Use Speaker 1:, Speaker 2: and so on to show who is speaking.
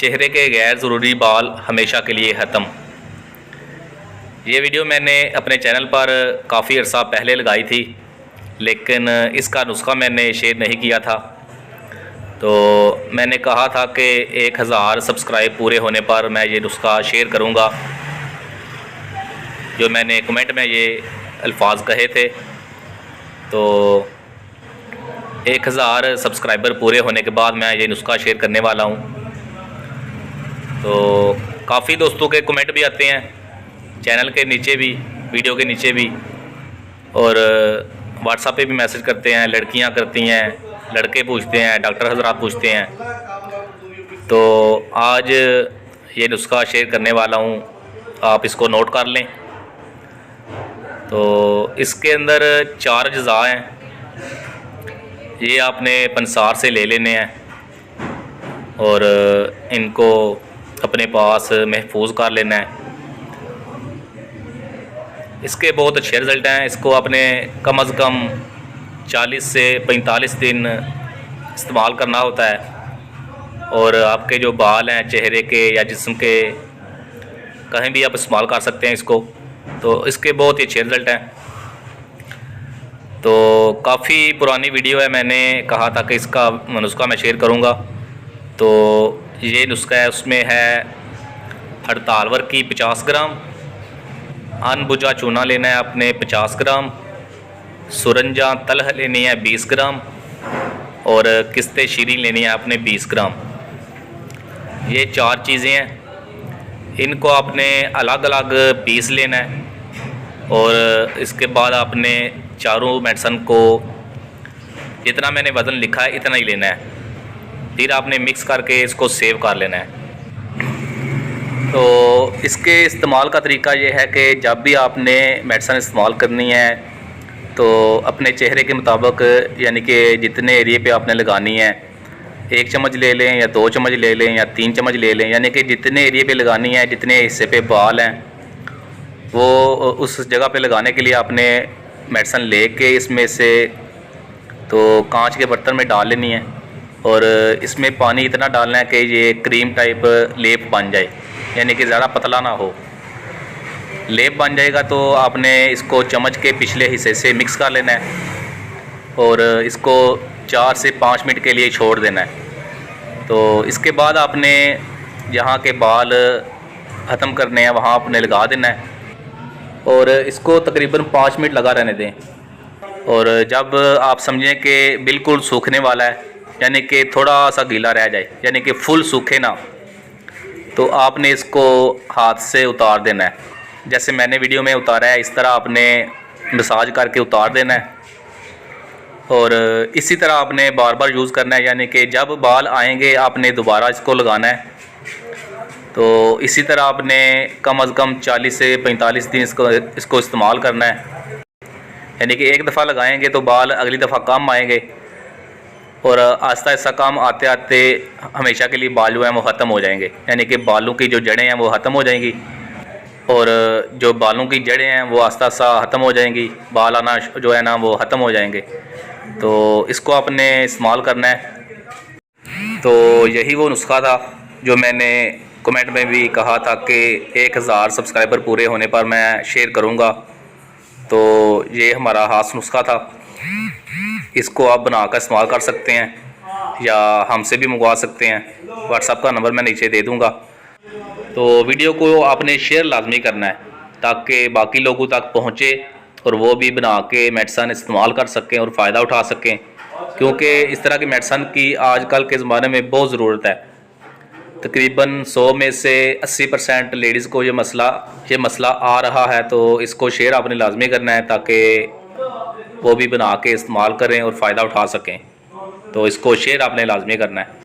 Speaker 1: चेहरे के गैर ज़रूरी बाल हमेशा के लिए ख़त्म। ये वीडियो मैंने अपने चैनल पर काफ़ी अर्सा पहले लगाई थी, लेकिन इसका नुस्खा मैंने शेयर नहीं किया था। तो मैंने कहा था कि 1000 सब्सक्राइब पूरे होने पर मैं ये नुस्खा शेयर करूँगा, जो मैंने कमेंट में ये अल्फाज कहे थे। तो 1000 सब्सक्राइबर पूरे होने के बाद मैं ये नुस्खा शेयर करने वाला हूँ। तो काफ़ी दोस्तों के कमेंट भी आते हैं चैनल के नीचे भी, वीडियो के नीचे भी, और व्हाट्सएप पे भी मैसेज करते हैं। लड़कियां करती हैं, लड़के पूछते हैं, डॉक्टर हजरात पूछते हैं। तो आज ये नुस्खा शेयर करने वाला हूँ, आप इसको नोट कर लें। तो इसके अंदर 4 अज्जा हैं, ये आपने पंसार से ले लेने हैं और इनको अपने पास महफूज कर लेना है। इसके बहुत अच्छे रिज़ल्ट हैं। इसको आपने कम अज़ कम 40 से 45 दिन इस्तेमाल करना होता है, और आपके जो बाल हैं चेहरे के या जिस्म के, कहीं भी आप इस्तेमाल कर सकते हैं इसको। तो इसके बहुत ही अच्छे रिज़ल्ट हैं। तो काफ़ी पुरानी वीडियो है, मैंने कहा था कि इसका नुस्खा मैं शेयर करूँगा। तो ये नुस्खा है, उसमें है हड़ताल वर्की 50 ग्राम, अनबुझा चूना लेना है आपने 50 ग्राम, सुरंजा तलह लेनी है 20 ग्राम, और किस्ते शीरी लेनी है आपने 20 ग्राम। ये 4 चीज़ें हैं, इनको आपने अलग अलग पीस लेना है, और इसके बाद आपने चारों मेडिसन को जितना मैंने वज़न लिखा है इतना ही लेना है। फिर आपने मिक्स करके इसको सेव कर लेना है। तो इसके इस्तेमाल का तरीका ये है कि जब भी आपने मेडिसिन इस्तेमाल करनी है तो अपने चेहरे के मुताबिक, यानी कि जितने एरिए पे आपने लगानी है, 1 चम्मच ले लें या 2 चम्मच ले लें या 3 चम्मच ले लें, यानी कि जितने एरिए पे लगानी है, जितने हिस्से पे बाल हैं, वो उस जगह पे लगाने के लिए आपने मेडिसिन लेके इसमें से तो कांच के बर्तन में डाल लेनी है, और इसमें पानी इतना डालना है कि ये क्रीम टाइप लेप बन जाए, यानी कि ज़्यादा पतला ना हो। लेप बन जाएगा तो आपने इसको चम्मच के पिछले हिस्से से मिक्स कर लेना है, और इसको 4 से 5 मिनट के लिए छोड़ देना है। तो इसके बाद आपने जहाँ के बाल ख़त्म करने हैं वहाँ आपने लगा देना है, और इसको तकरीबन 5 मिनट लगा रहने दें। और जब आप समझें कि बिल्कुल सूखने वाला है, यानी कि थोड़ा सा गीला रह जाए, यानी कि फुल सूखे ना, तो आपने इसको हाथ से उतार देना है। जैसे मैंने वीडियो में उतारा है, इस तरह आपने मसाज करके उतार देना है, और इसी तरह आपने बार बार यूज़ करना है, यानी कि जब बाल आएंगे आपने दोबारा इसको लगाना है। तो इसी तरह आपने कम अज़ कम 40 से 45 दिन इसको इस्तेमाल करना है, यानी कि एक दफ़ा लगाएंगे तो बाल अगली दफ़ा कम आएंगे, और आहिस्ता आहिस्ता काम आते आते हमेशा के लिए बाल जो हैं वो ख़त्म हो जाएंगे, यानी कि बालों की जो जड़ें हैं वो ख़त्म हो जाएंगी, और जो बालों की जड़ें हैं वो आहिस्ता आहिस्ता ख़त्म हो जाएंगी, बाल आना जो है ना वो ख़त्म हो जाएंगे। तो इसको आपने इस्तेमाल करना है। तो यही वो नुस्खा था जो मैंने कमेंट में भी कहा था कि 1000 सब्सक्राइबर पूरे होने पर मैं शेयर करूँगा। तो ये हमारा ख़ास नुस्खा था, इसको आप बनाकर इस्तेमाल कर सकते हैं या हमसे भी मंगवा सकते हैं। व्हाट्सएप का नंबर मैं नीचे दे दूँगा। तो वीडियो को आपने शेयर लाजमी करना है ताकि बाकी लोगों तक पहुँचे और वो भी बना के मेडिसिन इस्तेमाल कर सकें और फ़ायदा उठा सकें, क्योंकि इस तरह की मेडिसिन की आजकल के ज़माने में बहुत ज़रूरत है। तकरीबन 100 में से 80% लेडीज़ को ये मसला आ रहा है। तो इसको शेयर आपने लाजमी करना है ताकि वो भी बना के इस्तेमाल करें और फ़ायदा उठा सकें। तो इसको शेयर आपने लाजमी करना है।